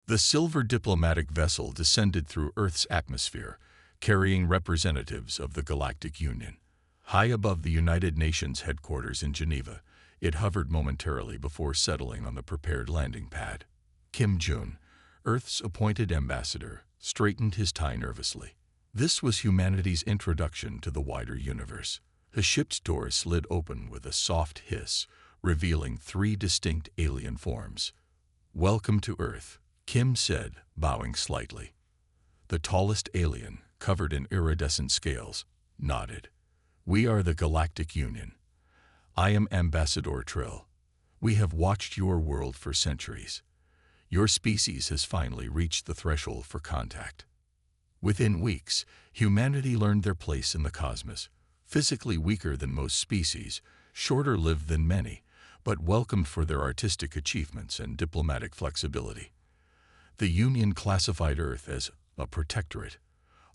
The silver diplomatic vessel descended through Earth's atmosphere, carrying representatives of the Galactic Union. High above the United Nations headquarters in Geneva, it hovered momentarily before settling on the prepared landing pad. Kim Jun, Earth's appointed ambassador, straightened his tie nervously. This was humanity's introduction to the wider universe. The ship's door slid open with a soft hiss, revealing 3 distinct alien forms. "Welcome to Earth," Kim said, bowing slightly. The tallest alien, covered in iridescent scales, nodded. "We are the Galactic Union. I am Ambassador Trill. We have watched your world for centuries. Your species has finally reached the threshold for contact." Within weeks, humanity learned their place in the cosmos. Physically weaker than most species, shorter-lived than many, but welcomed for their artistic achievements and diplomatic flexibility. The Union classified Earth as a protectorate,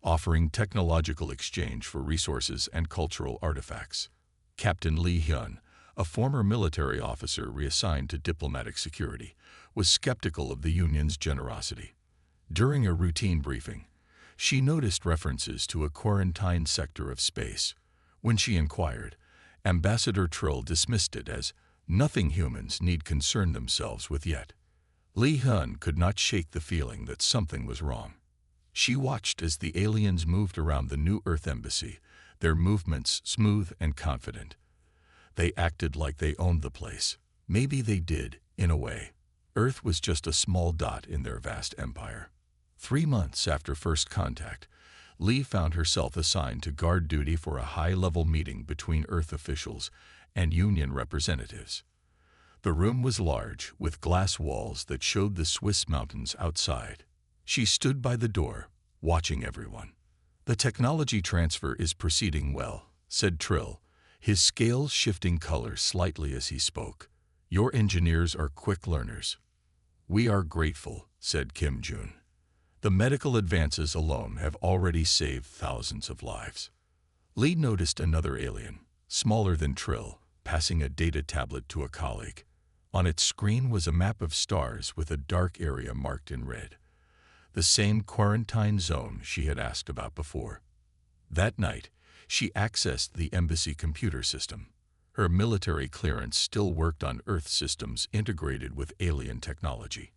offering technological exchange for resources and cultural artifacts. Captain Lee Hyun, a former military officer reassigned to diplomatic security, was skeptical of the Union's generosity. During a routine briefing, she noticed references to a quarantine sector of space. When she inquired, Ambassador Trill dismissed it as nothing humans need concern themselves with yet. Lee Hyun could not shake the feeling that something was wrong. She watched as the aliens moved around the new Earth embassy, their movements smooth and confident. They acted like they owned the place. Maybe they did, in a way. Earth was just a small dot in their vast empire. 3 months after first contact, Lee found herself assigned to guard duty for a high-level meeting between Earth officials and Union representatives. The room was large, with glass walls that showed the Swiss mountains outside. She stood by the door, watching everyone. "The technology transfer is proceeding well," said Trill, his scales shifting color slightly as he spoke. "Your engineers are quick learners." "We are grateful," said Kim Jun. "The medical advances alone have already saved thousands of lives." Lee noticed another alien, smaller than Trill, passing a data tablet to a colleague. On its screen was a map of stars with a dark area marked in red. The same quarantine zone she had asked about before. That night, she accessed the embassy computer system. Her military clearance still worked on Earth systems integrated with alien technology.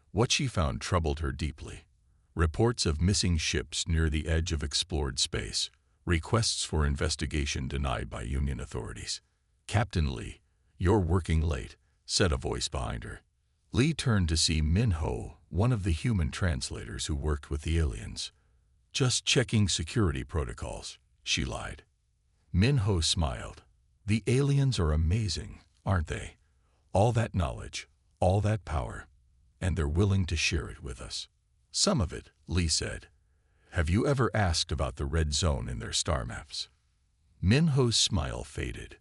What she found troubled her deeply. Reports of missing ships near the edge of explored space, requests for investigation denied by Union authorities. "Captain Lee, you're working late," said a voice behind her. Lee turned to see Min Ho, one of the human translators who worked with the aliens. "Just checking security protocols," she lied. Min Ho smiled. "The aliens are amazing, aren't they? All that knowledge, all that power, and they're willing to share it with us." "Some of it," Lee said. "Have you ever asked about the red zone in their star maps?" Min Ho's smile faded.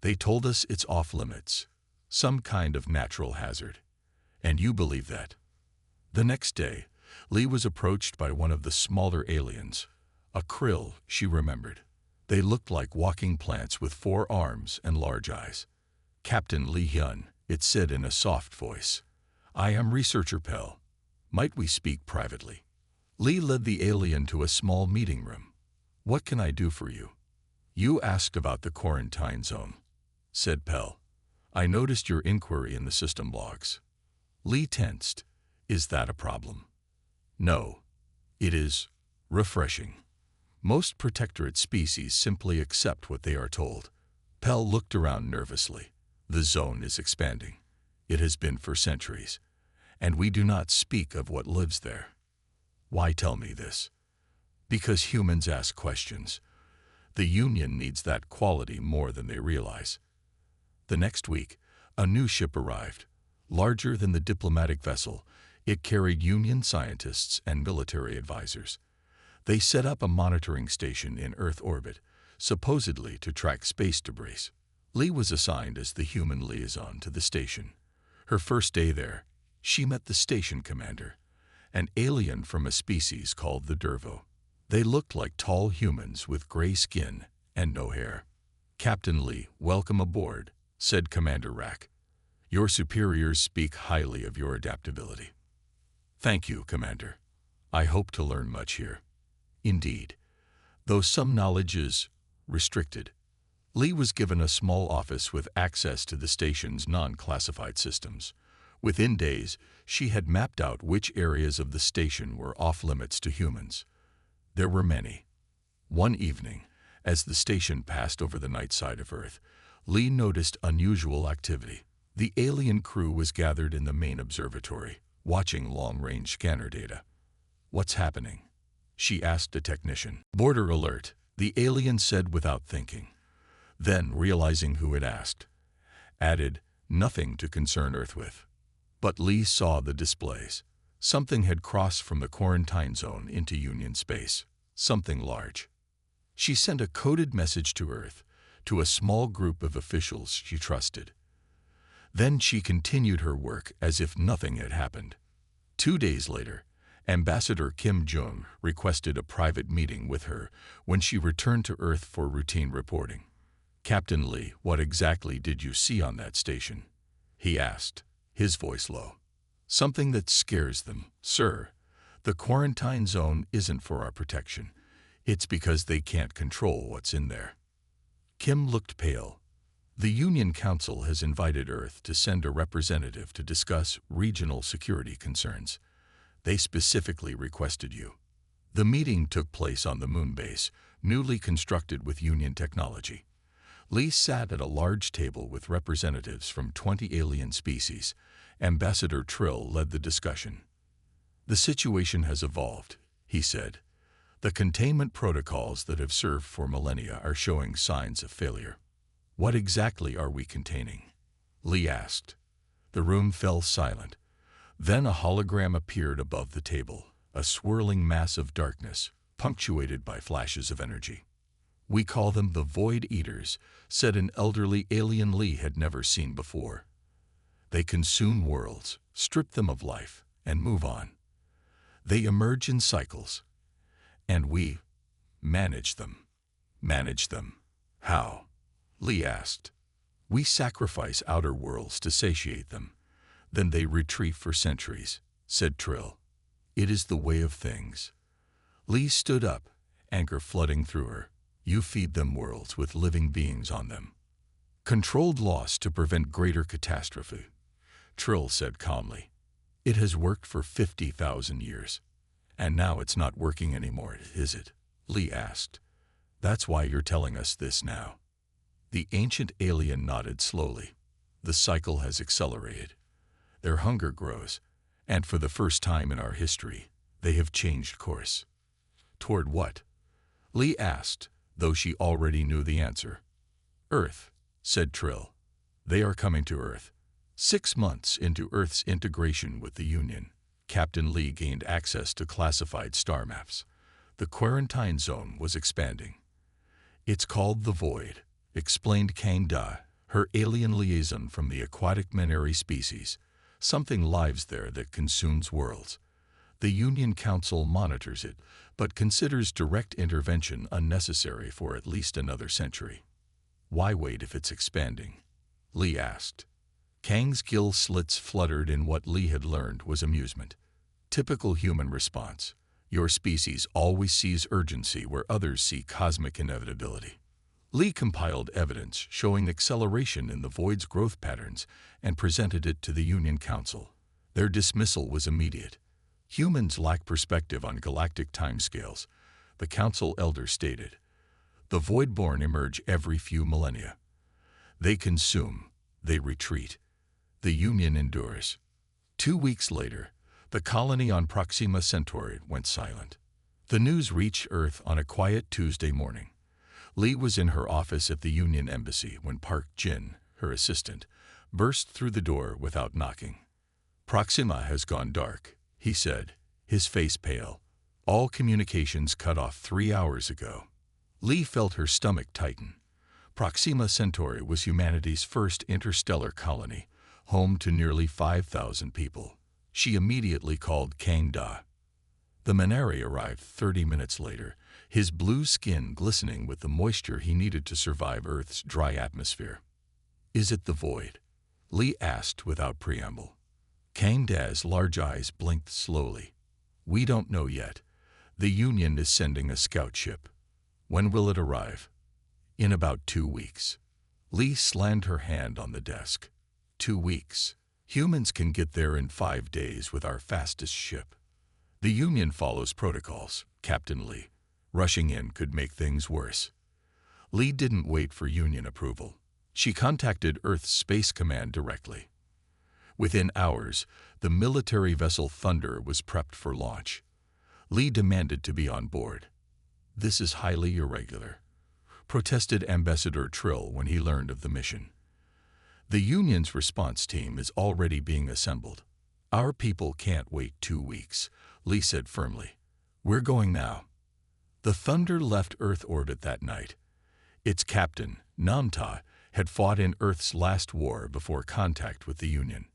"They told us it's off-limits, some kind of natural hazard. And you believe that?" The next day, Lee was approached by one of the smaller aliens, a krill, she remembered. They looked like walking plants with 4 arms and large eyes. "Captain Lee Hyun," it said in a soft voice. "I am researcher Pell. Might we speak privately?" Lee led the alien to a small meeting room. "What can I do for you?" "You asked about the quarantine zone," said Pell. "I noticed your inquiry in the system logs." Lee tensed. "Is that a problem?" "No. It is refreshing. Most protectorate species simply accept what they are told." Pell looked around nervously. "The zone is expanding. It has been for centuries. And we do not speak of what lives there." "Why tell me this?" "Because humans ask questions. The Union needs that quality more than they realize." The next week, a new ship arrived. Larger than the diplomatic vessel, it carried Union scientists and military advisors. They set up a monitoring station in Earth orbit, supposedly to track space debris. Lee was assigned as the human liaison to the station. Her first day there, she met the station commander, an alien from a species called the Dervo. They looked like tall humans with gray skin and no hair. "Captain Lee, welcome aboard," said Commander Rack. "Your superiors speak highly of your adaptability." Thank you, Commander. I hope to learn much here. Indeed, though some knowledge is restricted, Lee was given a small office with access to the station's non-classified systems. Within days, she had mapped out which areas of the station were off-limits to humans. There were many. One evening, as the station passed over the night side of Earth, Lee noticed unusual activity. The alien crew was gathered in the main observatory, watching long-range scanner data. "What's happening?" she asked a technician. "Border alert," the alien said without thinking. Then, realizing who had asked, added, "Nothing to concern Earth with." But Lee saw the displays. Something had crossed from the quarantine zone into Union space, something large. She sent a coded message to Earth, to a small group of officials she trusted. Then she continued her work as if nothing had happened. 2 days later, Ambassador Kim Jong requested a private meeting with her when she returned to Earth for routine reporting. "Captain Lee, what exactly did you see on that station?" he asked, his voice low. "Something that scares them, sir. The quarantine zone isn't for our protection. It's because they can't control what's in there." Kim looked pale. "The Union Council has invited Earth to send a representative to discuss regional security concerns. They specifically requested you." The meeting took place on the moon base, newly constructed with Union technology. Lee sat at a large table with representatives from 20 alien species. Ambassador Trill led the discussion. "The situation has evolved," he said. "The containment protocols that have served for millennia are showing signs of failure." "What exactly are we containing?" Lee asked. The room fell silent. Then a hologram appeared above the table, a swirling mass of darkness, punctuated by flashes of energy. "We call them the Void Eaters," said an elderly alien Lee had never seen before. "They consume worlds, strip them of life, and move on. They emerge in cycles. And we manage them." "Manage them? How?" Lee asked. "We sacrifice outer worlds to satiate them. Then they retreat for centuries," said Trill. "It is the way of things." Lee stood up, anger flooding through her. "You feed them worlds with living beings on them. Controlled loss to prevent greater catastrophe," Trill said calmly. "It has worked for 50,000 years. And now it's not working anymore, is it?" Lee asked. "That's why you're telling us this now." The ancient alien nodded slowly. "The cycle has accelerated. Their hunger grows, and for the first time in our history, they have changed course." "Toward what?" Lee asked, though she already knew the answer. "Earth," said Trill. "They are coming to Earth." 6 months into Earth's integration with the Union, Captain Lee gained access to classified star maps. The quarantine zone was expanding. "It's called the Void," explained Kang Da, her alien liaison from the aquatic Menari species. "Something lives there that consumes worlds. The Union Council monitors it, but considers direct intervention unnecessary for at least another century." "Why wait if it's expanding?" Lee asked. Kang's gill slits fluttered in what Lee had learned was amusement. "Typical human response. Your species always sees urgency where others see cosmic inevitability." Lee compiled evidence showing acceleration in the Void's growth patterns and presented it to the Union Council. Their dismissal was immediate. "Humans lack perspective on galactic timescales," the Council elder stated. "The voidborn emerge every few millennia. They consume, they retreat. The Union endures." 2 weeks later, the colony on Proxima Centauri went silent. The news reached Earth on a quiet Tuesday morning. Lee was in her office at the Union Embassy when Park Jin, her assistant, burst through the door without knocking. "Proxima has gone dark," he said, his face pale. "All communications cut off 3 hours ago." Lee felt her stomach tighten. Proxima Centauri was humanity's first interstellar colony, home to nearly 5,000 people. She immediately called Kang Da. The Menari arrived 30 minutes later, his blue skin glistening with the moisture he needed to survive Earth's dry atmosphere. "Is it the Void?" Lee asked without preamble. Kangda's large eyes blinked slowly. We don't know yet. The Union is sending a scout ship. When will it arrive? In about 2 weeks. Lee slammed her hand on the desk. 2 weeks. Humans can get there in 5 days with our fastest ship. The Union follows protocols, Captain Lee. Rushing in could make things worse. Lee didn't wait for Union approval. She contacted Earth's Space Command directly. Within hours, the military vessel Thunder was prepped for launch. Lee demanded to be on board. This is highly irregular, protested Ambassador Trill when he learned of the mission. The Union's response team is already being assembled. Our people can't wait 2 weeks, Lee said firmly. We're going now. The Thunder left Earth orbit that night. Its captain, Namta, had fought in Earth's last war before contact with the Union.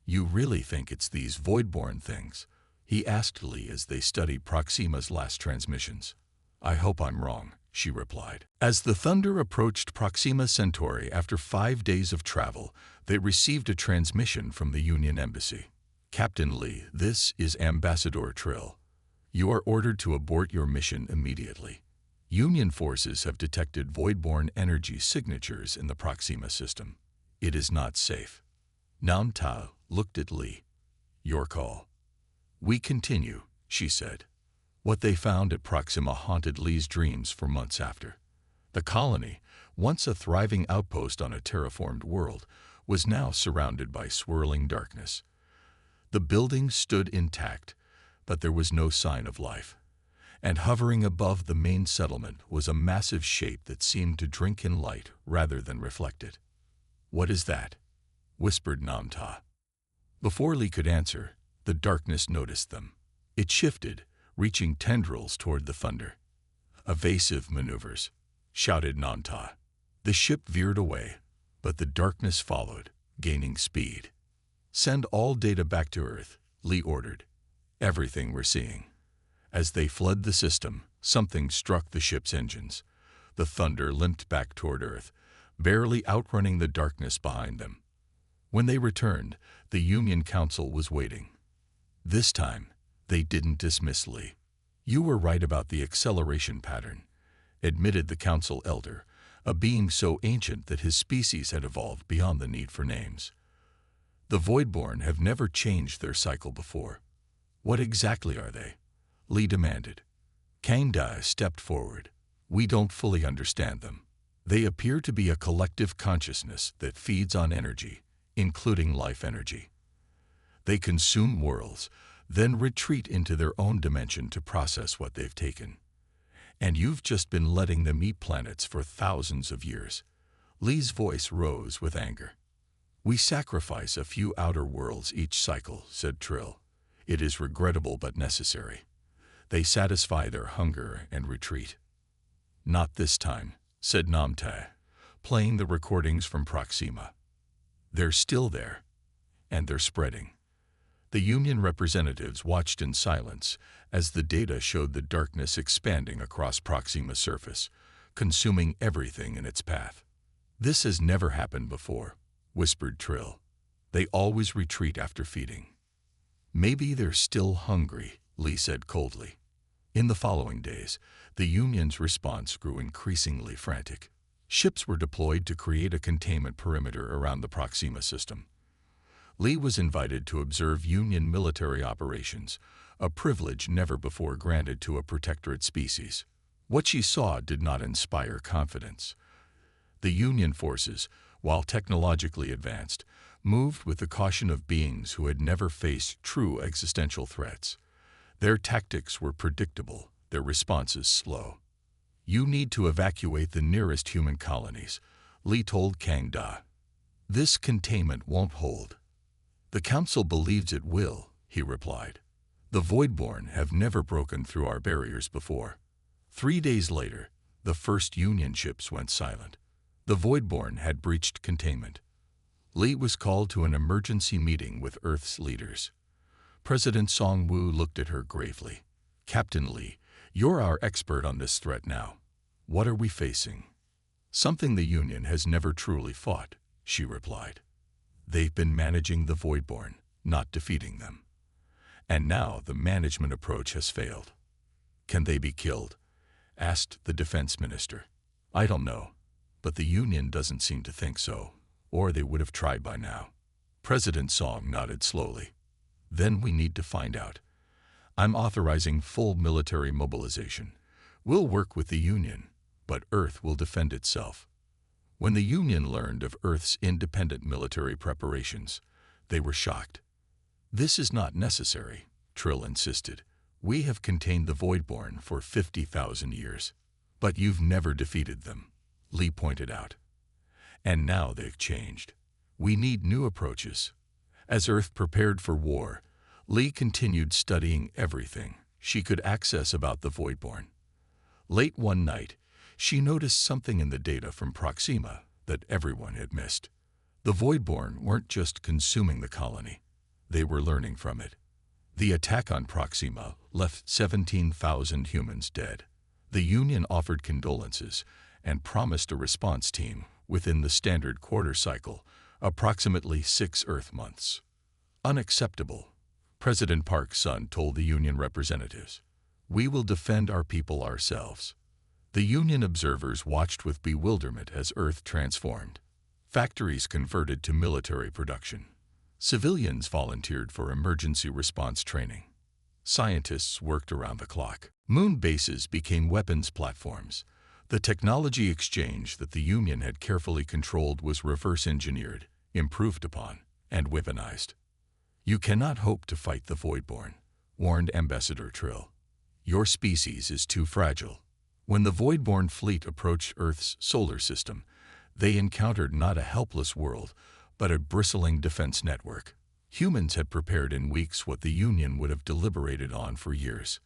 You really think it's these voidborn things? He asked Lee as they studied Proxima's last transmissions. I hope I'm wrong, she replied. As the Thunder approached Proxima Centauri after 5 days of travel, they received a transmission from the Union Embassy. Captain Lee, this is Ambassador Trill. You are ordered to abort your mission immediately. Union forces have detected voidborn energy signatures in the Proxima system. It is not safe. Namta looked at Lee. Your call. We continue, she said. What they found at Proxima haunted Lee's dreams for months after. The colony, once a thriving outpost on a terraformed world, was now surrounded by swirling darkness. The buildings stood intact, but there was no sign of life. And hovering above the main settlement was a massive shape that seemed to drink in light rather than reflect it. What is that? Whispered Namta. Before Lee could answer, the darkness noticed them. It shifted, reaching tendrils toward the Thunder. Evasive maneuvers, shouted Namta. The ship veered away, but the darkness followed, gaining speed. Send all data back to Earth, Lee ordered. Everything we're seeing. As they fled the system, something struck the ship's engines. The Thunder limped back toward Earth, barely outrunning the darkness behind them. When they returned, the Union Council was waiting. This time, they didn't dismiss Lee. You were right about the acceleration pattern, admitted the Council elder, a being so ancient that his species had evolved beyond the need for names. The Voidborn have never changed their cycle before. What exactly are they? Lee demanded. Kangda stepped forward. We don't fully understand them. They appear to be a collective consciousness that feeds on energy, including life energy. They consume worlds, then retreat into their own dimension to process what they've taken. And you've just been letting them eat planets for thousands of years. Lee's voice rose with anger. We sacrifice a few outer worlds each cycle, said Trill. It is regrettable but necessary. They satisfy their hunger and retreat. Not this time, said Namta, playing the recordings from Proxima. They're still there, and they're spreading. The Union representatives watched in silence as the data showed the darkness expanding across Proxima's surface, consuming everything in its path. This has never happened before, whispered Trill. They always retreat after feeding. Maybe they're still hungry, Lee said coldly. In the following days, the Union's response grew increasingly frantic. Ships were deployed to create a containment perimeter around the Proxima system. Lee was invited to observe Union military operations, a privilege never before granted to a protectorate species. What she saw did not inspire confidence. The Union forces, while technologically advanced, moved with the caution of beings who had never faced true existential threats. Their tactics were predictable, their responses slow. You need to evacuate the nearest human colonies, Lee told Kangda. This containment won't hold. The Council believes it will, he replied. The Voidborn have never broken through our barriers before. 3 days later, the first Union ships went silent. The Voidborn had breached containment. Lee was called to an emergency meeting with Earth's leaders. President Song-Woo looked at her gravely. Captain Lee, you're our expert on this threat now. What are we facing? Something the Union has never truly fought, she replied. They've been managing the Voidborn, not defeating them. And now the management approach has failed. Can they be killed? Asked the defense minister. I don't know, but the Union doesn't seem to think so, or they would have tried by now. President Song nodded slowly. Then we need to find out. I'm authorizing full military mobilization. We'll work with the Union, but Earth will defend itself. When the Union learned of Earth's independent military preparations, they were shocked. This is not necessary, Trill insisted. We have contained the voidborn for 50,000 years. But you've never defeated them, Lee pointed out. And now they've changed. We need new approaches. As Earth prepared for war, Lee continued studying everything she could access about the voidborn. Late one night, she noticed something in the data from Proxima that everyone had missed. The voidborn weren't just consuming the colony. They were learning from it. The attack on Proxima left 17,000 humans dead. The Union offered condolences and promised a response team within the standard quarter cycle, approximately 6 Earth months. Unacceptable, President Park's son told the Union representatives. We will defend our people ourselves. The Union observers watched with bewilderment as Earth transformed. Factories converted to military production. Civilians volunteered for emergency response training. Scientists worked around the clock. Moon bases became weapons platforms. The technology exchange that the Union had carefully controlled was reverse-engineered, improved upon, and weaponized. You cannot hope to fight the voidborn, warned Ambassador Trill. Your species is too fragile. When the voidborn fleet approached Earth's solar system, they encountered not a helpless world, but a bristling defense network. Humans had prepared in weeks what the Union would have deliberated on for years.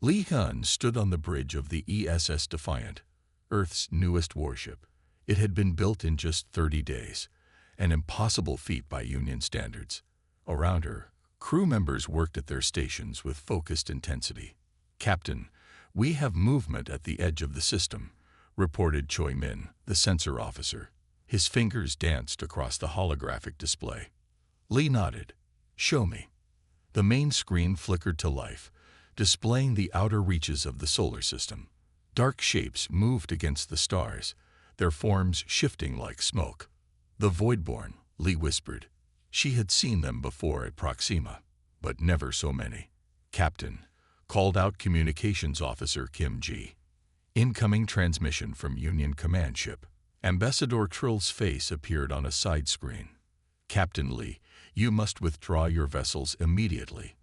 Lee Hun stood on the bridge of the ESS Defiant, Earth's newest warship. It had been built in just 30 days, an impossible feat by Union standards. Around her, crew members worked at their stations with focused intensity. Captain, we have movement at the edge of the system, reported Choi Min, the sensor officer. His fingers danced across the holographic display. Lee nodded. Show me. The main screen flickered to life, displaying the outer reaches of the solar system. Dark shapes moved against the stars, their forms shifting like smoke. The voidborn, Lee whispered. She had seen them before at Proxima, but never so many. Captain, called out Communications Officer Kim Ji. Incoming transmission from Union command ship. Ambassador Trill's face appeared on a side screen. Captain Lee, you must withdraw your vessels immediately.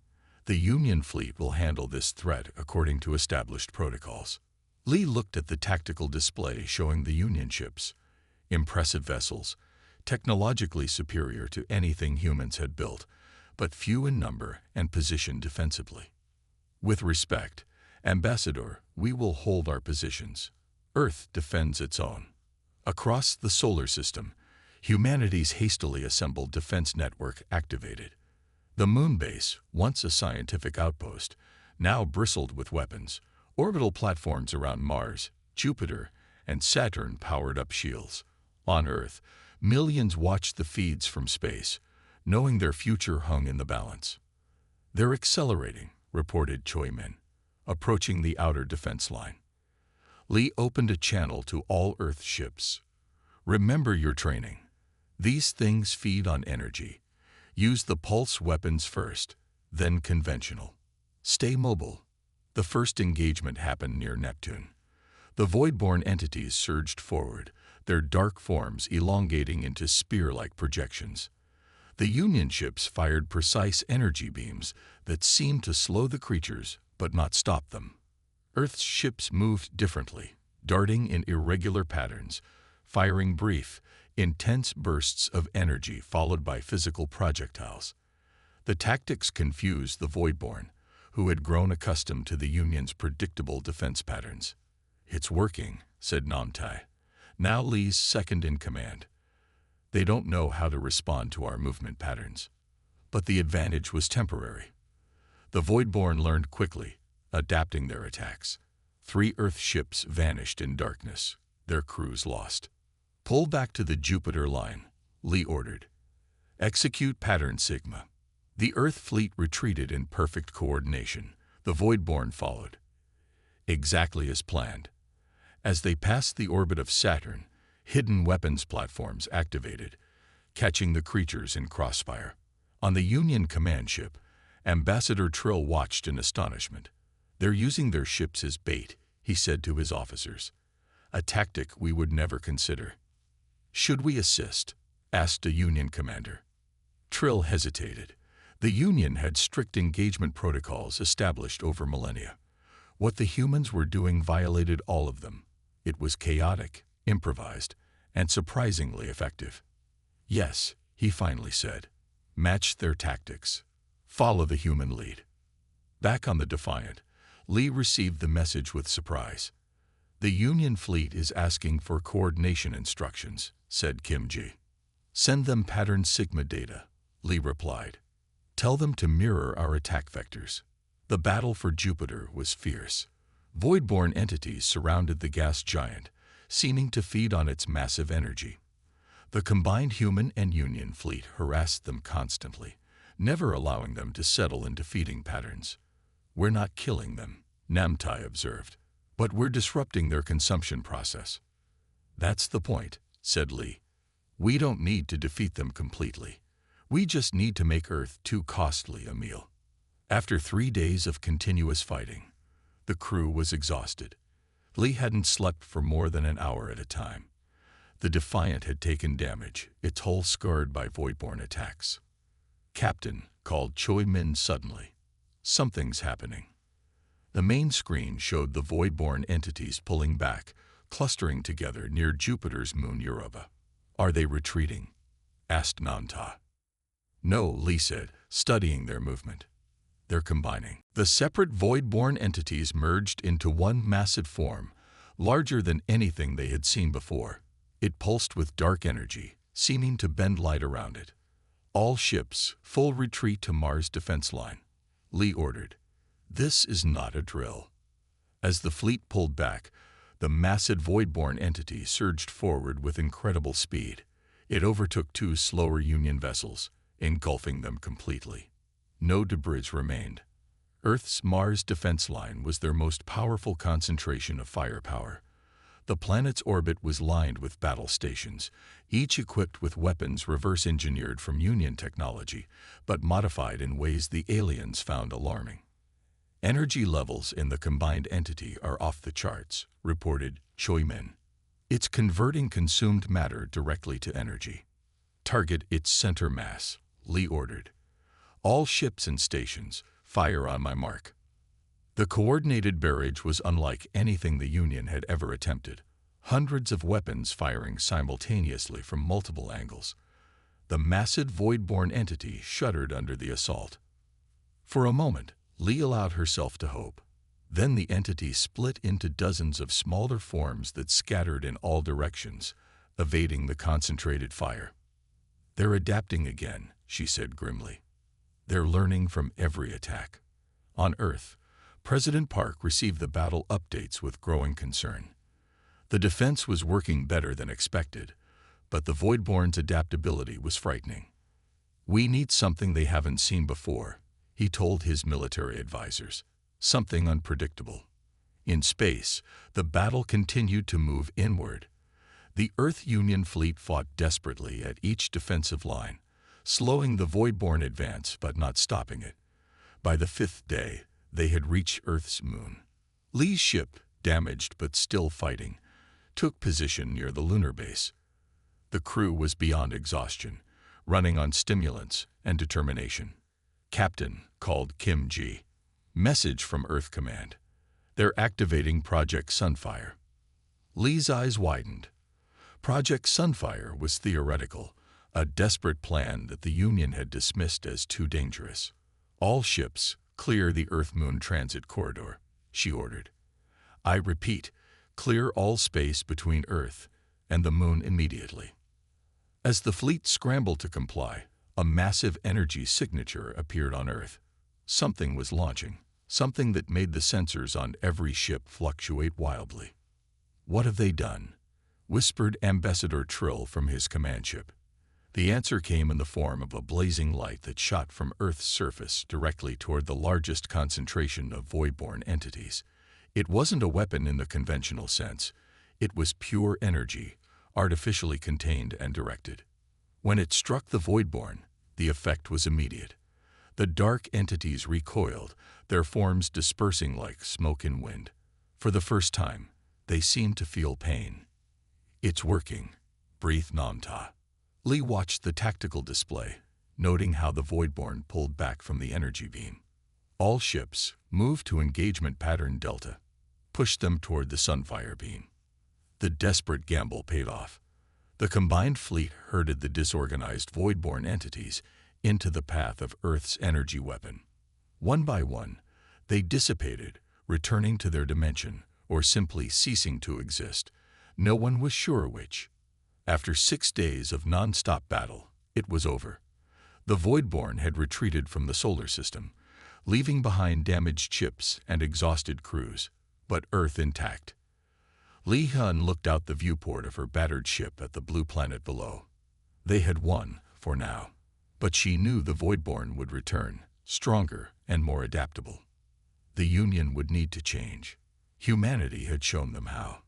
The Union fleet will handle this threat according to established protocols. Lee looked at the tactical display showing the Union ships. Impressive vessels, technologically superior to anything humans had built, but few in number and positioned defensively. With respect, Ambassador, we will hold our positions. Earth defends its own. Across the solar system, humanity's hastily assembled defense network activated. The moon base, once a scientific outpost, now bristled with weapons. Orbital platforms around Mars, Jupiter, and Saturn powered up shields. On Earth, millions watched the feeds from space, knowing their future hung in the balance. They're accelerating, reported Choi Min, approaching the outer defense line. Lee opened a channel to all Earth ships. Remember your training. These things feed on energy. Use the pulse weapons first, then conventional. Stay mobile. The first engagement happened near Neptune. The voidborn entities surged forward, their dark forms elongating into spear-like projections. The Union ships fired precise energy beams that seemed to slow the creatures but not stop them. Earth's ships moved differently, darting in irregular patterns, firing brief, intense bursts of energy followed by physical projectiles. The tactics confused the voidborn, who had grown accustomed to the Union's predictable defense patterns. It's working, said Namtai, now Lee's second in command. They don't know how to respond to our movement patterns. But the advantage was temporary. The voidborn learned quickly, adapting their attacks. 3 Earth ships vanished in darkness, their crews lost. Pull back to the Jupiter line, Lee ordered. Execute pattern Sigma. The Earth fleet retreated in perfect coordination. The voidborn followed, exactly as planned. As they passed the orbit of Saturn, hidden weapons platforms activated, catching the creatures in crossfire. On the Union command ship, Ambassador Trill watched in astonishment. "They're using their ships as bait," he said to his officers. "A tactic we would never consider." "Should we assist?" asked a Union commander. Trill hesitated. The Union had strict engagement protocols established over millennia. What the humans were doing violated all of them. It was chaotic, improvised, and surprisingly effective. "Yes," he finally said. "Match their tactics. Follow the human lead." Back on the Defiant, Lee received the message with surprise. "The Union fleet is asking for coordination instructions," said Kim Ji. "Send them pattern sigma data," Lee replied. "Tell them to mirror our attack vectors." The battle for Jupiter was fierce. Voidborn entities surrounded the gas giant, seeming to feed on its massive energy. The combined human and Union fleet harassed them constantly, never allowing them to settle into feeding patterns. "We're not killing them," Namtai observed, "but we're disrupting their consumption process." "That's the point," said Lee. "We don't need to defeat them completely. We just need to make Earth too costly a meal." After 3 days of continuous fighting, the crew was exhausted. Lee hadn't slept for more than an hour at a time. The Defiant had taken damage, its hull scarred by voidborn attacks. "Captain," called Choi Min suddenly. "Something's happening." The main screen showed the voidborn entities pulling back, clustering together near Jupiter's moon Europa. "Are they retreating?" asked Nanta. "No," Lee said, studying their movement. "They're combining." The separate voidborn entities merged into one massive form, larger than anything they had seen before. It pulsed with dark energy, seeming to bend light around it. "All ships, full retreat to Mars defense line," Lee ordered. "This is not a drill." As the fleet pulled back, the massive voidborn entity surged forward with incredible speed. It overtook 2 slower Union vessels, engulfing them completely. No debris remained. Earth's Mars defense line was their most powerful concentration of firepower. The planet's orbit was lined with battle stations, each equipped with weapons reverse-engineered from Union technology, but modified in ways the aliens found alarming. "Energy levels in the combined entity are off the charts," reported Choi Min. "It's converting consumed matter directly to energy." "Target its center mass," Lee ordered. "All ships and stations, fire on my mark." The coordinated barrage was unlike anything the Union had ever attempted. Hundreds of weapons firing simultaneously from multiple angles. The massive voidborn entity shuddered under the assault. For a moment, Lee allowed herself to hope. Then the entity split into dozens of smaller forms that scattered in all directions, evading the concentrated fire. "They're adapting again," she said grimly. "They're learning from every attack." On Earth, President Park received the battle updates with growing concern. The defense was working better than expected, but the Voidborn's adaptability was frightening. "We need something they haven't seen before," he told his military advisors. "Something unpredictable." In space, the battle continued to move inward. The Earth Union fleet fought desperately at each defensive line, slowing the Voidborn advance but not stopping it. By the 5th day, they had reached Earth's moon. Lee's ship, damaged but still fighting, took position near the lunar base. The crew was beyond exhaustion, running on stimulants and determination. "Captain," called Kim Ji. "Message from Earth Command. They're activating Project Sunfire." Lee's eyes widened. Project Sunfire was theoretical, a desperate plan that the Union had dismissed as too dangerous. "All ships, clear the Earth-Moon transit corridor," she ordered. "I repeat, clear all space between Earth and the Moon immediately." As the fleet scrambled to comply, a massive energy signature appeared on Earth. Something was launching, something that made the sensors on every ship fluctuate wildly. "What have they done?" whispered Ambassador Trill from his command ship. The answer came in the form of a blazing light that shot from Earth's surface directly toward the largest concentration of voidborn entities. It wasn't a weapon in the conventional sense. It was pure energy, artificially contained and directed. When it struck the voidborn, the effect was immediate. The dark entities recoiled, their forms dispersing like smoke in wind. For the first time, they seemed to feel pain. "It's working," breathed Namta. Lee watched the tactical display, noting how the voidborn pulled back from the energy beam. All ships moved to engagement pattern Delta, pushed them toward the Sunfire beam. The desperate gamble paid off. The combined fleet herded the disorganized voidborn entities into the path of Earth's energy weapon. One by one, they dissipated, returning to their dimension or simply ceasing to exist. No one was sure which. After 6 days of non-stop battle, it was over. The voidborn had retreated from the solar system, leaving behind damaged ships and exhausted crews, but Earth intact. Li Hun looked out the viewport of her battered ship at the blue planet below. They had won, for now. But she knew the voidborn would return, stronger and more adaptable. The Union would need to change. Humanity had shown them how.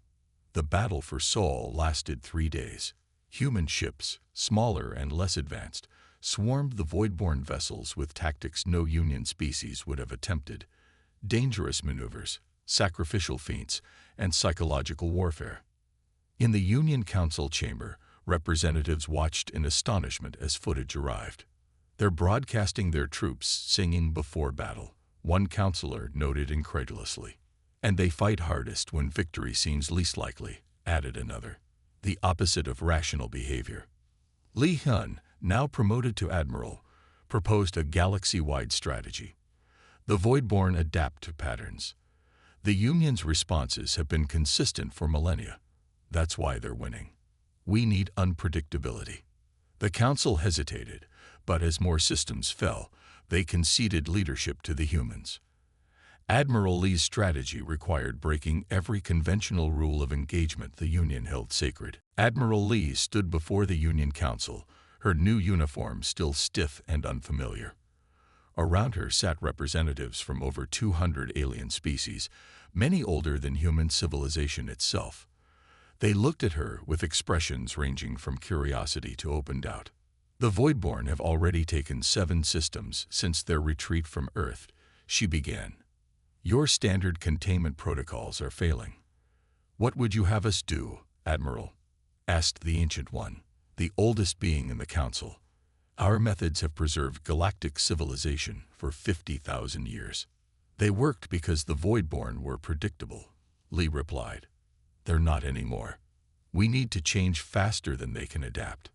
The battle for Sol lasted 3 days. Human ships, smaller and less advanced, swarmed the voidborn vessels with tactics no Union species would have attempted. Dangerous maneuvers, sacrificial feints, and psychological warfare. In the Union Council chamber, representatives watched in astonishment as footage arrived. They're broadcasting their troops singing before battle, one counselor noted incredulously. And they fight hardest when victory seems least likely, added another. The opposite of rational behavior. Li Hun, now promoted to admiral, proposed a galaxy-wide strategy. The voidborn adapt to patterns. The Union's responses have been consistent for millennia. That's why they're winning. We need unpredictability. The Council hesitated, but as more systems fell, they conceded leadership to the humans. Admiral Lee's strategy required breaking every conventional rule of engagement the Union held sacred. Admiral Lee stood before the Union Council, her new uniform still stiff and unfamiliar. Around her sat representatives from over 200 alien species, many older than human civilization itself. They looked at her with expressions ranging from curiosity to open doubt. The voidborn have already taken 7 systems since their retreat from Earth, she began. Your standard containment protocols are failing. What would you have us do, Admiral? Asked the Ancient One, the oldest being in the Council. Our methods have preserved galactic civilization for 50,000 years. They worked because the voidborn were predictable, Lee replied. They're not anymore. We need to change faster than they can adapt.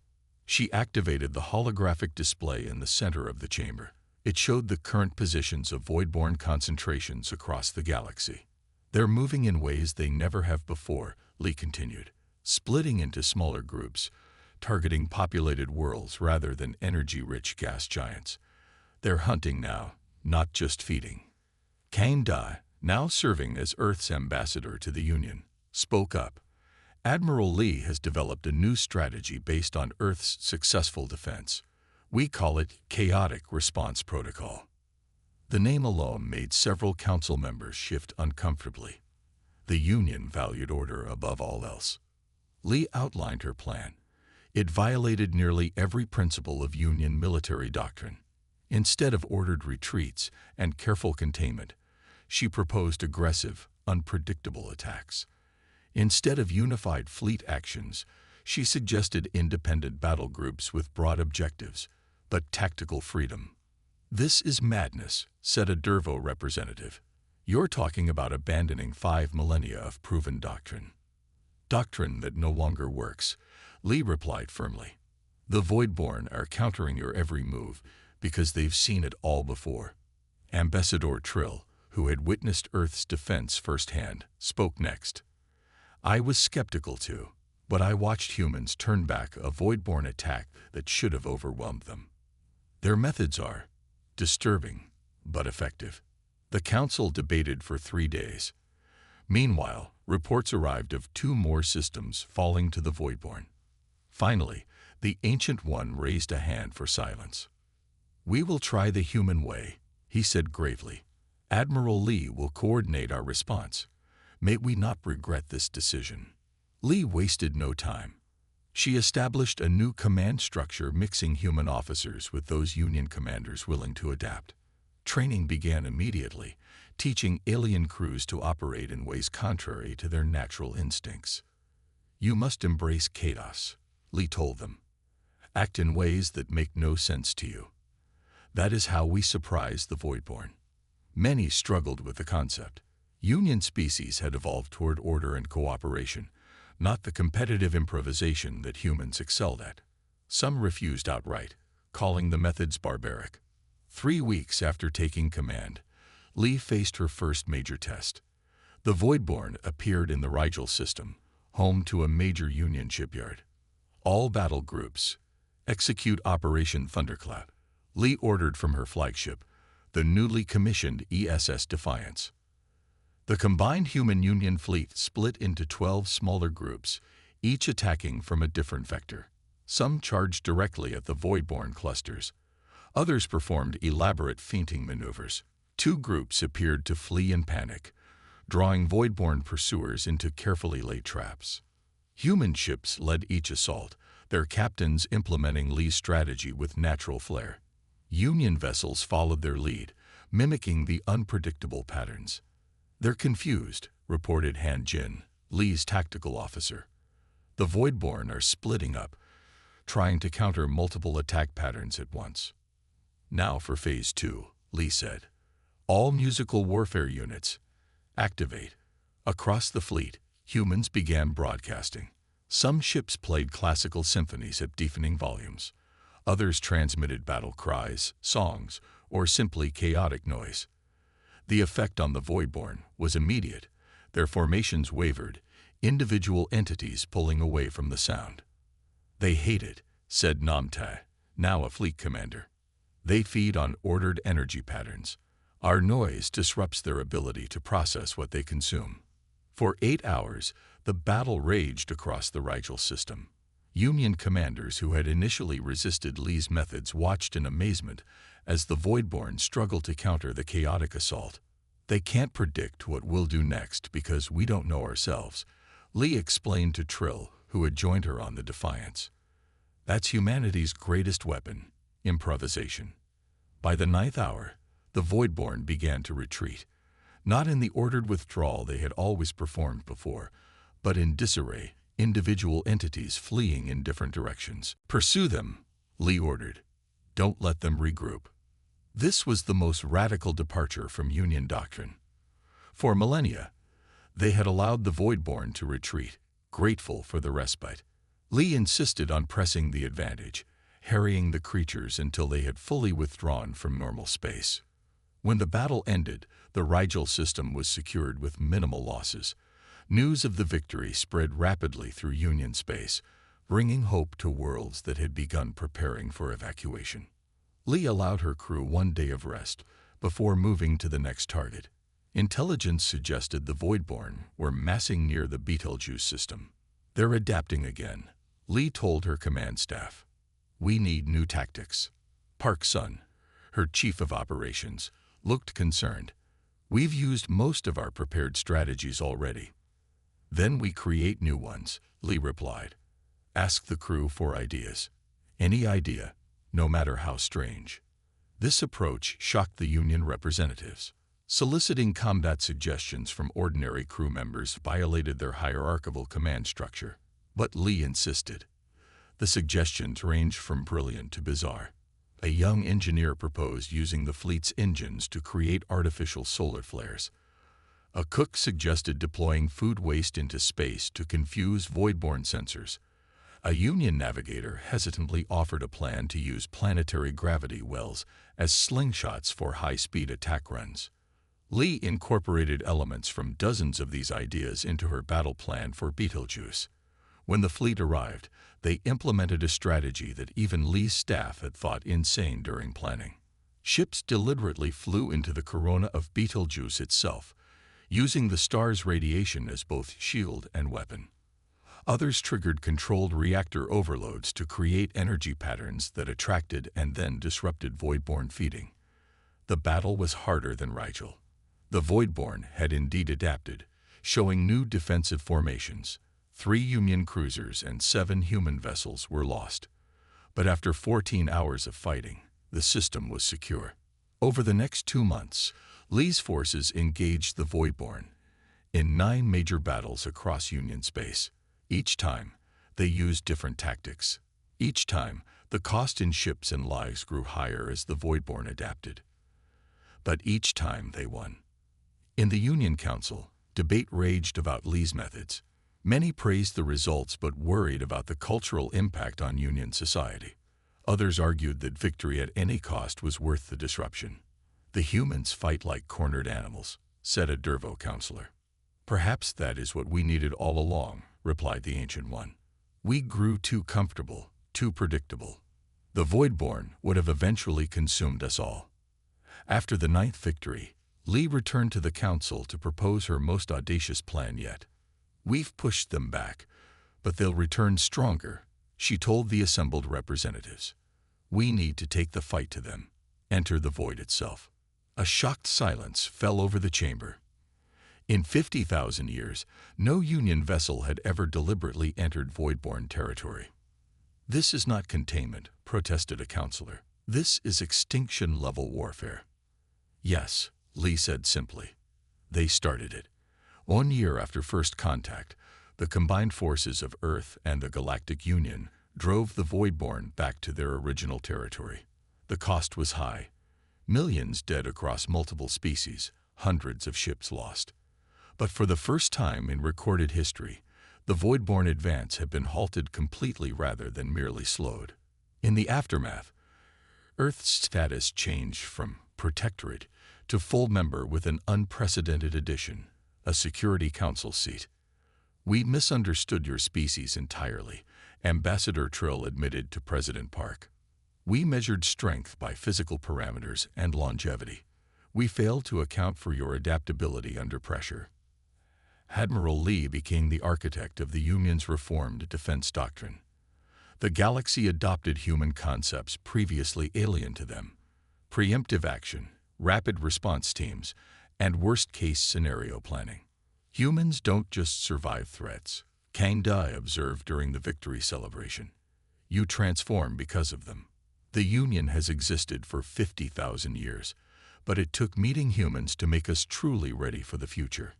She activated the holographic display in the center of the chamber. It showed the current positions of voidborn concentrations across the galaxy. They're moving in ways they never have before, Lee continued, splitting into smaller groups, targeting populated worlds rather than energy-rich gas giants. They're hunting now, not just feeding. Kang Da, now serving as Earth's ambassador to the Union, spoke up. Admiral Lee has developed a new strategy based on Earth's successful defense. We call it Chaotic Response Protocol. The name alone made several council members shift uncomfortably. The Union valued order above all else. Lee outlined her plan. It violated nearly every principle of Union military doctrine. Instead of ordered retreats and careful containment, she proposed aggressive, unpredictable attacks. Instead of unified fleet actions, she suggested independent battle groups with broad objectives, but tactical freedom. This is madness, said a Dervo representative. You're talking about abandoning 5 millennia of proven doctrine. Doctrine that no longer works, Lee replied firmly. The Voidborn are countering your every move because they've seen it all before. Ambassador Trill, who had witnessed Earth's defense firsthand, spoke next. I was skeptical too, but I watched humans turn back a Voidborn attack that should have overwhelmed them. Their methods are disturbing, but effective. The Council debated for 3 days. Meanwhile, reports arrived of 2 more systems falling to the Voidborn. Finally, The Ancient One raised a hand for silence. "We will try the human way," he said gravely. "Admiral Lee will coordinate our response. May we not regret this decision." Lee wasted no time. She established a new command structure mixing human officers with those Union commanders willing to adapt. Training began immediately, teaching alien crews to operate in ways contrary to their natural instincts. "You must embrace chaos," Lee told them. "Act in ways that make no sense to you. That is how we surprise the voidborn." Many struggled with the concept. Union species had evolved toward order and cooperation, not the competitive improvisation that humans excelled at. Some refused outright, calling the methods barbaric. 3 weeks after taking command, Lee faced her first major test. The voidborn appeared in the Rigel system, home to a major Union shipyard. "All battle groups, execute Operation Thunderclap," Lee ordered from her flagship, the newly commissioned ESS Defiance. The combined human Union fleet split into 12 smaller groups, each attacking from a different vector. Some charged directly at the voidborn clusters. Others performed elaborate feinting maneuvers. 2 groups appeared to flee in panic, drawing voidborn pursuers into carefully laid traps. Human ships led each assault, their captains implementing Lee's strategy with natural flair. Union vessels followed their lead, mimicking the unpredictable patterns. "They're confused," reported Han Jin, Lee's tactical officer. "The voidborn are splitting up, trying to counter multiple attack patterns at once." "Now for Phase 2, Lee said. "All musical warfare units, activate." Across the fleet, humans began broadcasting. Some ships played classical symphonies at deafening volumes. Others transmitted battle cries, songs, or simply chaotic noise. The effect on the voidborn was immediate. Their formations wavered, individual entities pulling away from the sound. "They hate it," said Namtai, now a fleet commander. "They feed on ordered energy patterns. Our noise disrupts their ability to process what they consume." For 8 hours, the battle raged across the Rigel system. Union commanders who had initially resisted Lee's methods watched in amazement as the voidborn struggled to counter the chaotic assault. "They can't predict what we'll do next because we don't know ourselves," Lee explained to Trill, who had joined her on the Defiance. "That's humanity's greatest weapon, improvisation." By the 9th hour, the voidborn began to retreat, not in the ordered withdrawal they had always performed before, but in disarray, individual entities fleeing in different directions. "Pursue them," Lee ordered. "Don't let them regroup." This was the most radical departure from Union doctrine. For millennia, they had allowed the voidborn to retreat, grateful for the respite. Lee insisted on pressing the advantage, harrying the creatures until they had fully withdrawn from normal space. When the battle ended, the Rigel system was secured with minimal losses. News of the victory spread rapidly through Union space, bringing hope to worlds that had begun preparing for evacuation. Lee allowed her crew 1 day of rest before moving to the next target. Intelligence suggested the voidborn were massing near the Betelgeuse system. "They're adapting again," Lee told her command staff. "We need new tactics." Park Sun, her chief of operations, looked concerned. "We've used most of our prepared strategies already." "Then we create new ones," Lee replied. "Ask the crew for ideas. Any idea, no matter how strange." This approach shocked the Union representatives. Soliciting combat suggestions from ordinary crew members violated their hierarchical command structure. But Lee insisted. The suggestions ranged from brilliant to bizarre. A young engineer proposed using the fleet's engines to create artificial solar flares. A cook suggested deploying food waste into space to confuse voidborn sensors. A Union navigator hesitantly offered a plan to use planetary gravity wells as slingshots for high-speed attack runs. Lee incorporated elements from dozens of these ideas into her battle plan for Betelgeuse. When the fleet arrived, they implemented a strategy that even Lee's staff had thought insane during planning. Ships deliberately flew into the corona of Betelgeuse itself, using the star's radiation as both shield and weapon. Others triggered controlled reactor overloads to create energy patterns that attracted and then disrupted voidborn feeding. The battle was harder than Rigel. The voidborn had indeed adapted, showing new defensive formations. 3 Union cruisers and 7 human vessels were lost. But after 14 hours of fighting, the system was secure. Over the next 2 months, Lee's forces engaged the voidborn in 9 major battles across Union space. Each time, they used different tactics. Each time, the cost in ships and lives grew higher as the voidborn adapted. But each time they won. In the Union Council, debate raged about Lee's methods. Many praised the results but worried about the cultural impact on Union society. Others argued that victory at any cost was worth the disruption. "The humans fight like cornered animals," said a Dervo counselor. "Perhaps that is what we needed all along," replied the Ancient One. "We grew too comfortable, too predictable. The voidborn would have eventually consumed us all." After the 9th victory, Lee returned to the council to propose her most audacious plan yet. "We've pushed them back, but they'll return stronger," she told the assembled representatives. "We need to take the fight to them." Enter the void itself. A shocked silence fell over the chamber. In 50,000 years, no Union vessel had ever deliberately entered voidborn territory. "This is not containment," protested a counselor. "This is extinction-level warfare." "Yes," Lee said simply. "They started it. 1 year after first contact, the combined forces of Earth and the Galactic Union drove the voidborn back to their original territory. The cost was high. Millions dead across multiple species, hundreds of ships lost. But for the first time in recorded history, the voidborn advance had been halted completely rather than merely slowed. In the aftermath, Earth's status changed from protectorate to full member with an unprecedented addition, a Security Council seat. "We misunderstood your species entirely," Ambassador Trill admitted to President Park. "We measured strength by physical parameters and longevity. We failed to account for your adaptability under pressure." Admiral Lee became the architect of the Union's reformed defense doctrine. The galaxy adopted human concepts previously alien to them: preemptive action, rapid response teams, and worst-case scenario planning. "Humans don't just survive threats," Kang Dai observed during the victory celebration. "You transform because of them." The Union has existed for 50,000 years, but it took meeting humans to make us truly ready for the future.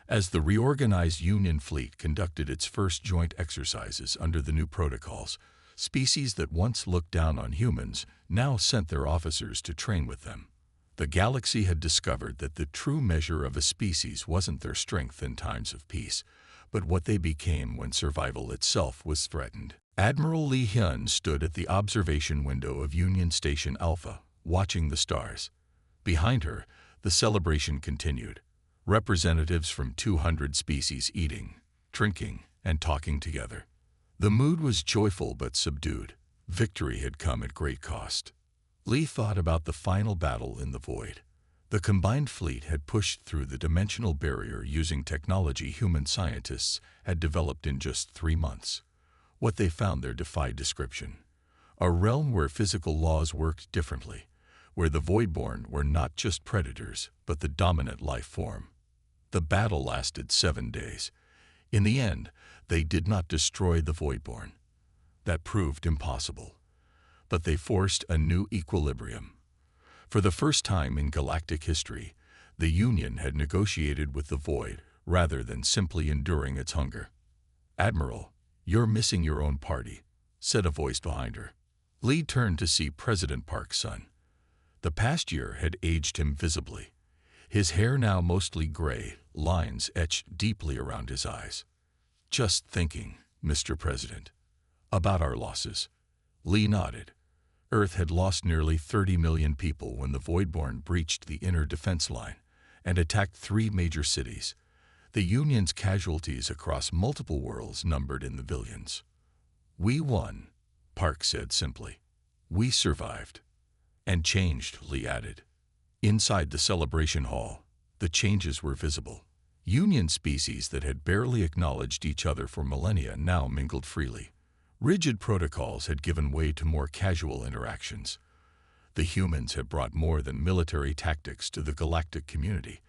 As the reorganized Union fleet conducted its first joint exercises under the new protocols, species that once looked down on humans now sent their officers to train with them. The galaxy had discovered that the true measure of a species wasn't their strength in times of peace, but what they became when survival itself was threatened. Admiral Lee Hyun stood at the observation window of Union Station Alpha, watching the stars. Behind her, the celebration continued. Representatives from 200 species eating, drinking, and talking together. The mood was joyful but subdued. Victory had come at great cost. Lee thought about the final battle in the void. The combined fleet had pushed through the dimensional barrier using technology human scientists had developed in just 3 months. What they found there defied description. A realm where physical laws worked differently, where the voidborn were not just predators, but the dominant life form. The battle lasted 7 days. In the end, they did not destroy the voidborn. That proved impossible. But they forced a new equilibrium. For the first time in galactic history, the Union had negotiated with the void rather than simply enduring its hunger. "Admiral, you're missing your own party," said a voice behind her. Lee turned to see President Park's son. The past year had aged him visibly. His hair now mostly gray, lines etched deeply around his eyes. "Just thinking, Mr. President, about our losses." Lee nodded. Earth had lost nearly 30 million people when the voidborn breached the inner defense line and attacked 3 major cities. The Union's casualties across multiple worlds numbered in the billions. "We won," Park said simply. "We survived." "And changed," Lee added. Inside the celebration hall, the changes were visible. Union species that had barely acknowledged each other for millennia now mingled freely. Rigid protocols had given way to more casual interactions. The humans had brought more than military tactics to the galactic community.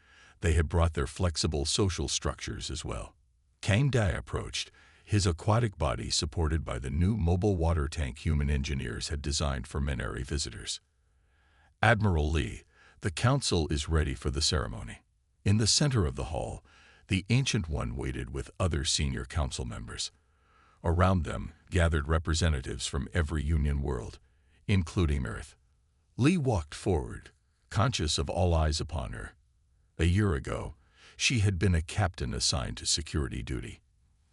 They had brought their flexible social structures as well. Kang Dai approached, his aquatic body supported by the new mobile water tank human engineers had designed for Menari visitors. Admiral Lee, the council is ready for the ceremony. In the center of the hall, the Ancient One waited with other senior council members. Around them gathered representatives from every Union world, including Earth. Lee walked forward, conscious of all eyes upon her. A year ago, she had been a captain assigned to security duty.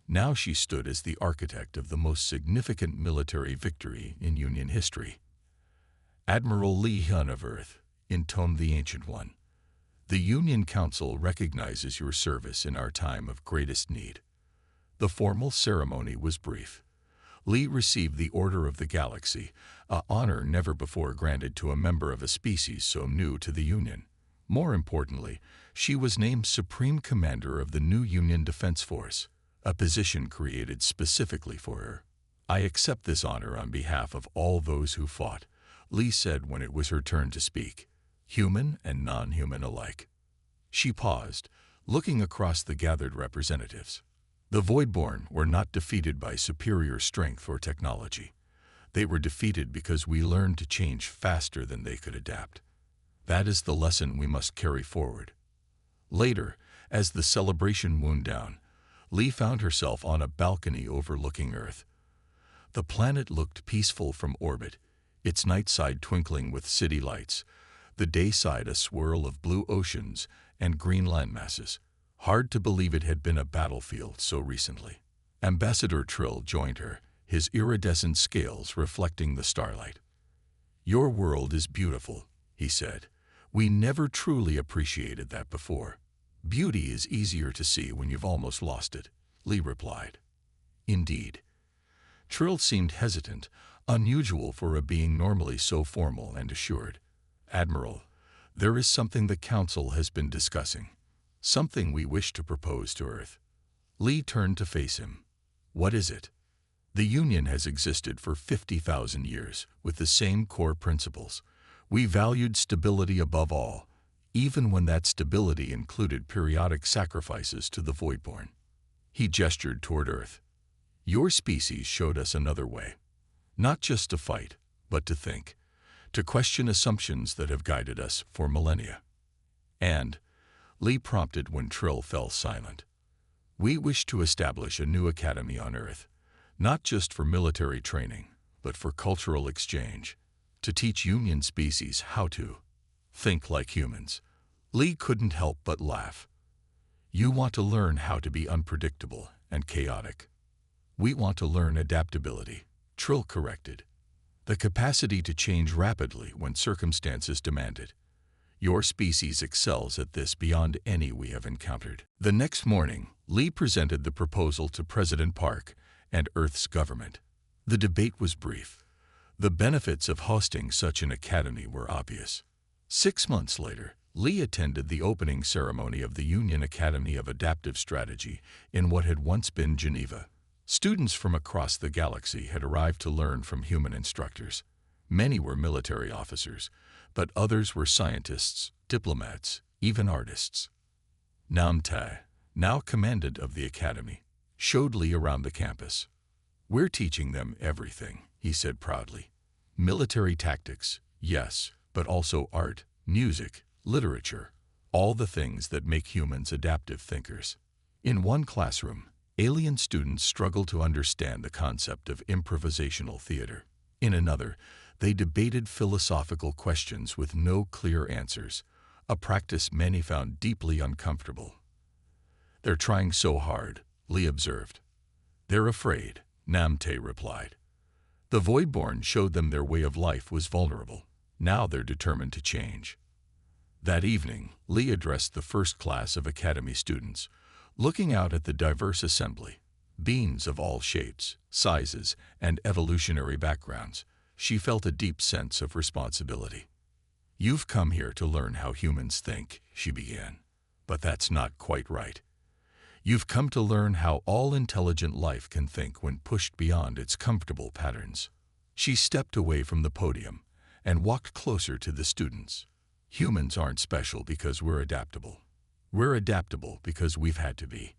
Now she stood as the architect of the most significant military victory in Union history. Admiral Lee Hyun of Earth, intoned the Ancient One. The Union Council recognizes your service in our time of greatest need. The formal ceremony was brief. Lee received the Order of the Galaxy, an honor never before granted to a member of a species so new to the Union. More importantly, she was named Supreme Commander of the new Union Defense Force, a position created specifically for her. I accept this honor on behalf of all those who fought, Lee said when it was her turn to speak, human and non-human alike. She paused, looking across the gathered representatives. The voidborn were not defeated by superior strength or technology. They were defeated because we learned to change faster than they could adapt. That is the lesson we must carry forward. Later, as the celebration wound down, Lee found herself on a balcony overlooking Earth. The planet looked peaceful from orbit, its night side twinkling with city lights, the day side a swirl of blue oceans and green landmasses. Hard to believe it had been a battlefield so recently. Ambassador Trill joined her, his iridescent scales reflecting the starlight. Your world is beautiful, he said. We never truly appreciated that before. Beauty is easier to see when you've almost lost it, Lee replied. Indeed. Trill seemed hesitant, unusual for a being normally so formal and assured. Admiral, there is something the Council has been discussing. Something we wish to propose to Earth. Lee turned to face him. What is it? The Union has existed for 50,000 years with the same core principles. We valued stability above all, even when that stability included periodic sacrifices to the voidborn. He gestured toward Earth. Your species showed us another way. Not just to fight, but to think. To question assumptions that have guided us for millennia. And, Lee prompted when Trill fell silent, we wish to establish a new academy on Earth, not just for military training, but for cultural exchange, to teach Union species how to think like humans. Lee couldn't help but laugh. You want to learn how to be unpredictable and chaotic. We want to learn adaptability, Trill corrected. The capacity to change rapidly when circumstances demand it. Your species excels at this beyond any we have encountered. The next morning, Lee presented the proposal to President Park and Earth's government. The debate was brief. The benefits of hosting such an academy were obvious. 6 months later, Lee attended the opening ceremony of the Union Academy of Adaptive Strategy in what had once been Geneva. Students from across the galaxy had arrived to learn from human instructors. Many were military officers, but others were scientists, diplomats, even artists. Nam Tai, now commandant of the academy, showed Lee around the campus. We're teaching them everything, he said proudly. Military tactics, yes, but also art, music, literature, all the things that make humans adaptive thinkers. In one classroom, alien students struggled to understand the concept of improvisational theater. In another, they debated philosophical questions with no clear answers, a practice many found deeply uncomfortable. They're trying so hard, Lee observed. They're afraid, Namte replied. The Voidborn showed them their way of life was vulnerable. Now they're determined to change. That evening, Lee addressed the first class of Academy students, looking out at the diverse assembly, beings of all shapes, sizes, and evolutionary backgrounds. She felt a deep sense of responsibility. You've come here to learn how humans think, she began. But that's not quite right. You've come to learn how all intelligent life can think when pushed beyond its comfortable patterns. She stepped away from the podium and walked closer to the students. Humans aren't special because we're adaptable. We're adaptable because we've had to be.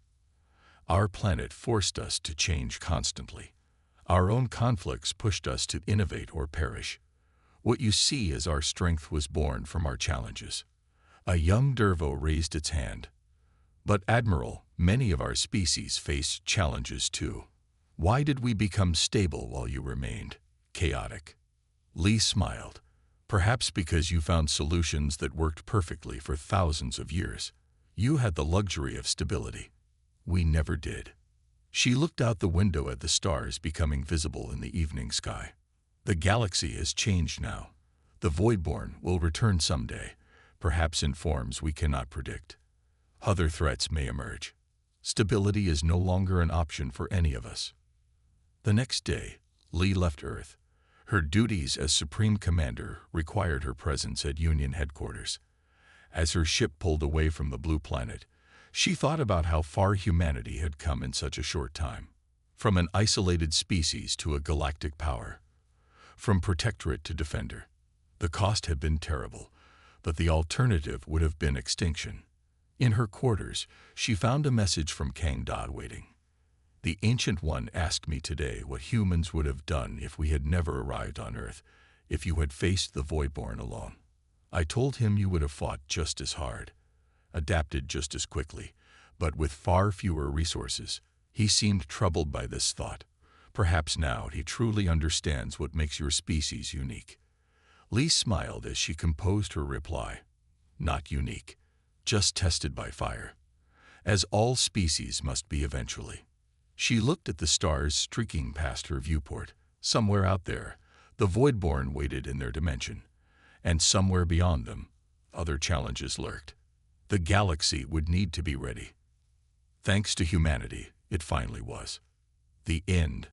Our planet forced us to change constantly. Our own conflicts pushed us to innovate or perish. What you see as our strength was born from our challenges. A young Dervo raised its hand. But Admiral, many of our species faced challenges too. Why did we become stable while you remained chaotic? Lee smiled. Perhaps because you found solutions that worked perfectly for thousands of years. You had the luxury of stability. We never did. She looked out the window at the stars becoming visible in the evening sky. The galaxy has changed now. The voidborn will return someday, perhaps in forms we cannot predict. Other threats may emerge. Stability is no longer an option for any of us. The next day, Lee left Earth. Her duties as Supreme Commander required her presence at Union headquarters. As her ship pulled away from the blue planet, she thought about how far humanity had come in such a short time. From an isolated species to a galactic power. From protectorate to defender. The cost had been terrible, but the alternative would have been extinction. In her quarters, she found a message from Kang Da waiting. The Ancient One asked me today what humans would have done if we had never arrived on Earth, if you had faced the Voidborn alone. I told him you would have fought just as hard, adapted just as quickly, but with far fewer resources. He seemed troubled by this thought. Perhaps now he truly understands what makes your species unique. Lee smiled as she composed her reply. Not unique, just tested by fire. As all species must be eventually. She looked at the stars streaking past her viewport. Somewhere out there, the Voidborn waited in their dimension. And somewhere beyond them, other challenges lurked. The galaxy would need to be ready. Thanks to humanity, it finally was. The end.